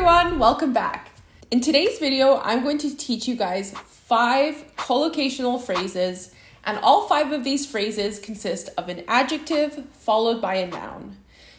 everyone, welcome back. In today's video, I'm going to teach you guys 5 collocational phrases, and all 5 of these phrases consist of an adjective followed by a noun.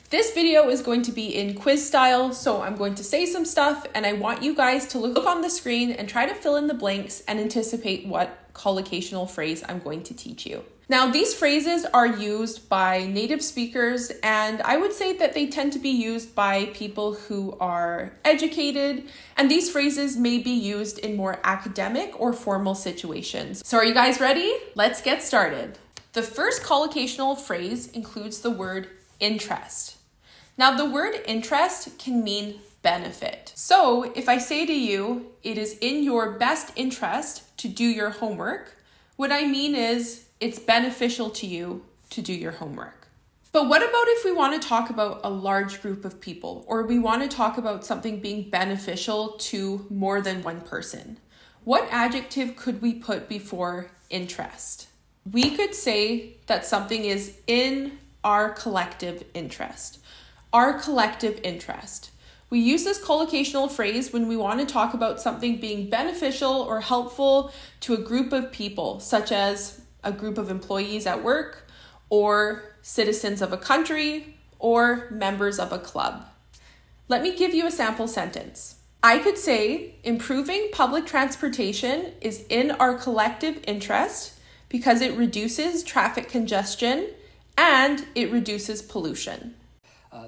This video is going to be in quiz style, so I'm going to say some stuff and I want you guys to look on the screen and try to fill in the blanks and anticipate what collocational phrase I'm going to teach you. Now, these phrases are used by native speakers, and I would say that they tend to be used by people who are educated, and these phrases may be used in more academic or formal situations. So are you guys ready? Let's get started. The first collocational phrase includes the word interest. Now, the word interest can mean benefit. So if I say to you, it is in your best interest to do your homework, what I mean is it's beneficial to you to do your homework. But what about if we want to talk about a large group of people, or we want to talk about something being beneficial to more than one person? What adjective could we put before interest? We could say that something is in our collective interest. Our collective interest. We use this collocational phrase when we want to talk about something being beneficial or helpful to a group of people, such as a group of employees at work, or citizens of a country, or members of a club. Let me give you a sample sentence. I could say, improving public transportation is in our collective interest because it reduces traffic congestion and it reduces pollution.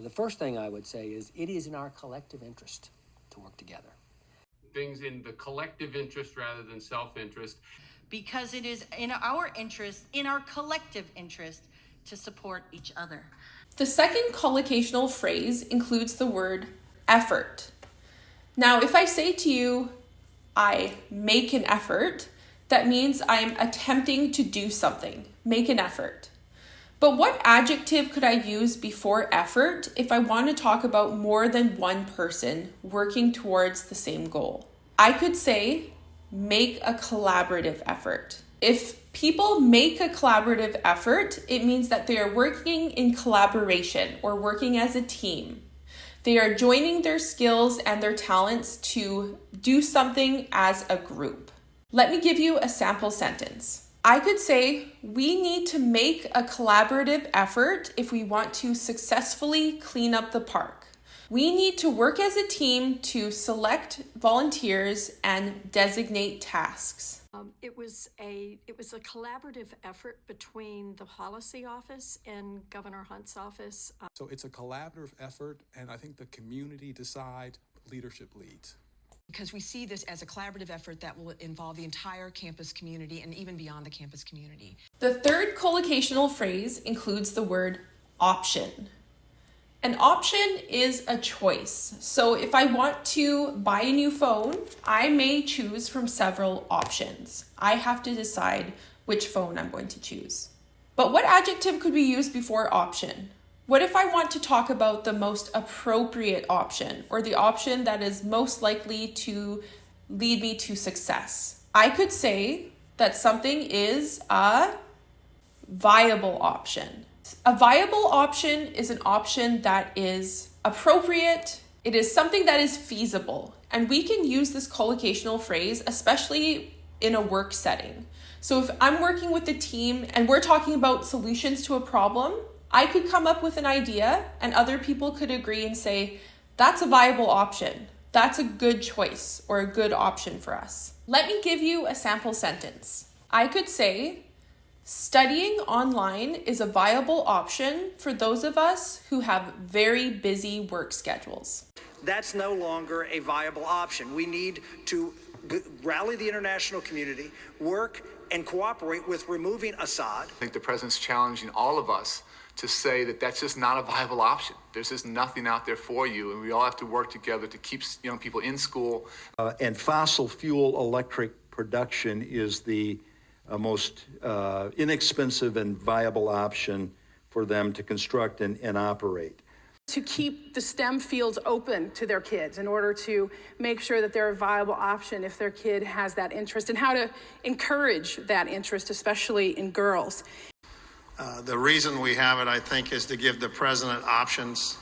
The first thing I would say is it is in our collective interest to work together. Things in the collective interest rather than self-interest. Because it is in our interest, in our collective interest, to support each other. The second collocational phrase includes the word effort. Now, if I say to you, I make an effort, that means I'm attempting to do something, make an effort. But what adjective could I use before effort if I want to talk about more than one person working towards the same goal? I could say, make a collaborative effort. If people make a collaborative effort, it means that they are working in collaboration or working as a team. They are joining their skills and their talents to do something as a group. Let me give you a sample sentence. I could say, we need to make a collaborative effort if we want to successfully clean up the park. We need to work as a team to select volunteers and designate tasks. It was a collaborative effort between the policy office and Governor Hunt's office. So it's a collaborative effort, and I think the community decides, leadership leads. Because we see this as a collaborative effort that will involve the entire campus community and even beyond the campus community. The third collocational phrase includes the word option. An option is a choice. So if I want to buy a new phone, I may choose from several options. I have to decide which phone I'm going to choose. But what adjective could we use before option? What if I want to talk about the most appropriate option, or the option that is most likely to lead me to success? I could say that something is a viable option. A viable option is an option that is appropriate. It is something that is feasible. And we can use this collocational phrase, especially in a work setting. So if I'm working with a team and we're talking about solutions to a problem, I could come up with an idea and other people could agree and say, that's a viable option. That's a good choice or a good option for us. Let me give you a sample sentence. I could say, studying online is a viable option for those of us who have very busy work schedules. That's no longer a viable option. We need to rally the international community, work and cooperate with removing Assad. I think the president's challenging all of us to say that that's just not a viable option. There's just nothing out there for you, and we all have to work together to keep young people in school. And fossil fuel electric production is the most inexpensive and viable option for them to construct and operate. To keep the STEM fields open to their kids in order to make sure that they're a viable option if their kid has that interest, and how to encourage that interest, especially in girls. The reason we have it, I think, is to give the president options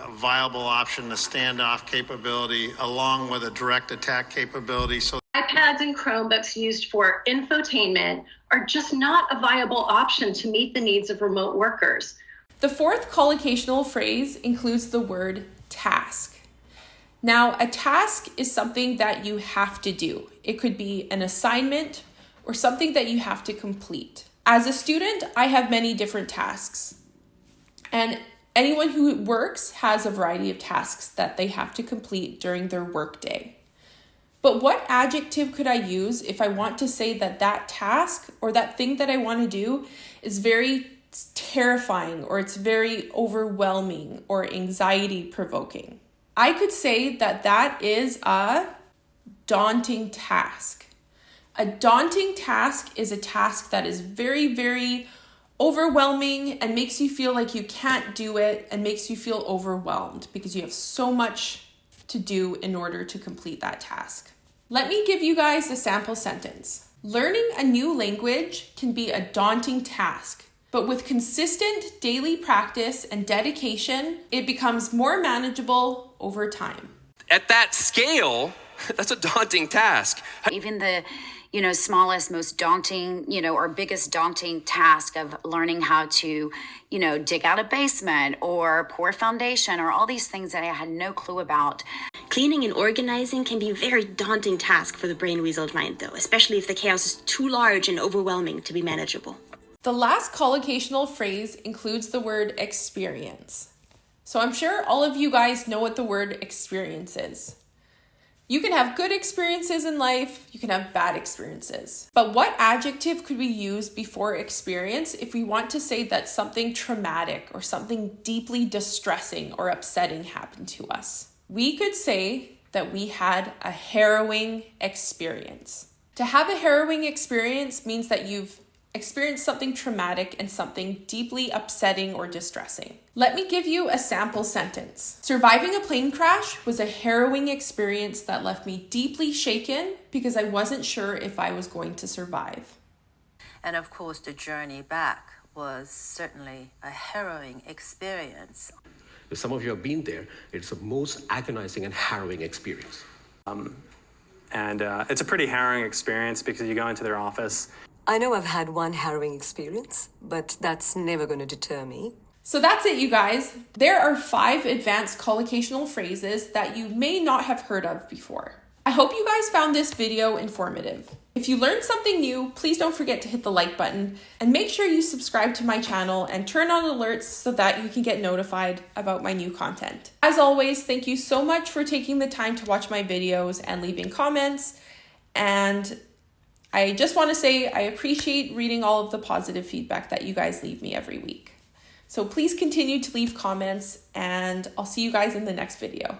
viable option, the standoff capability, along with a direct attack capability. So iPads and Chromebooks used for infotainment are just not a viable option to meet the needs of remote workers. The fourth collocational phrase includes the word task. Now, a task is something that you have to do. It could be an assignment or something that you have to complete. As a student, I have many different tasks. And anyone who works has a variety of tasks that they have to complete during their workday. But what adjective could I use if I want to say that that task or that thing that I want to do is very terrifying, or it's very overwhelming or anxiety provoking? I could say that that is a daunting task. A daunting task is a task that is very, very overwhelming and makes you feel like you can't do it and makes you feel overwhelmed because you have so much to do in order to complete that task. Let me give you guys a sample sentence. Learning a new language can be a daunting task, but with consistent daily practice and dedication, it becomes more manageable over time. At that scale, that's a daunting task. Even the smallest, most daunting, or biggest daunting task of learning how to, dig out a basement or pour a foundation or all these things that I had no clue about. Cleaning and organizing can be a very daunting task for the brain-weaseled mind, though, especially if the chaos is too large and overwhelming to be manageable. The last collocational phrase includes the word experience. So I'm sure all of you guys know what the word experience is. You can have good experiences in life, you can have bad experiences. But what adjective could we use before experience if we want to say that something traumatic or something deeply distressing or upsetting happened to us? We could say that we had a harrowing experience. To have a harrowing experience means that you've experienced something traumatic and something deeply upsetting or distressing. Let me give you a sample sentence. Surviving a plane crash was a harrowing experience that left me deeply shaken because I wasn't sure if I was going to survive. And of course, the journey back was certainly a harrowing experience. If some of you have been there, it's the most agonizing and harrowing experience. It's a pretty harrowing experience because you go into their office. I know I've had one harrowing experience, but that's never going to deter me. So that's it, you guys. There are 5 advanced collocational phrases that you may not have heard of before. I hope you guys found this video informative. If you learned something new, please don't forget to hit the like button and make sure you subscribe to my channel and turn on alerts so that you can get notified about my new content. As always, thank you so much for taking the time to watch my videos and leaving comments. And I just want to say I appreciate reading all of the positive feedback that you guys leave me every week. So please continue to leave comments, and I'll see you guys in the next video.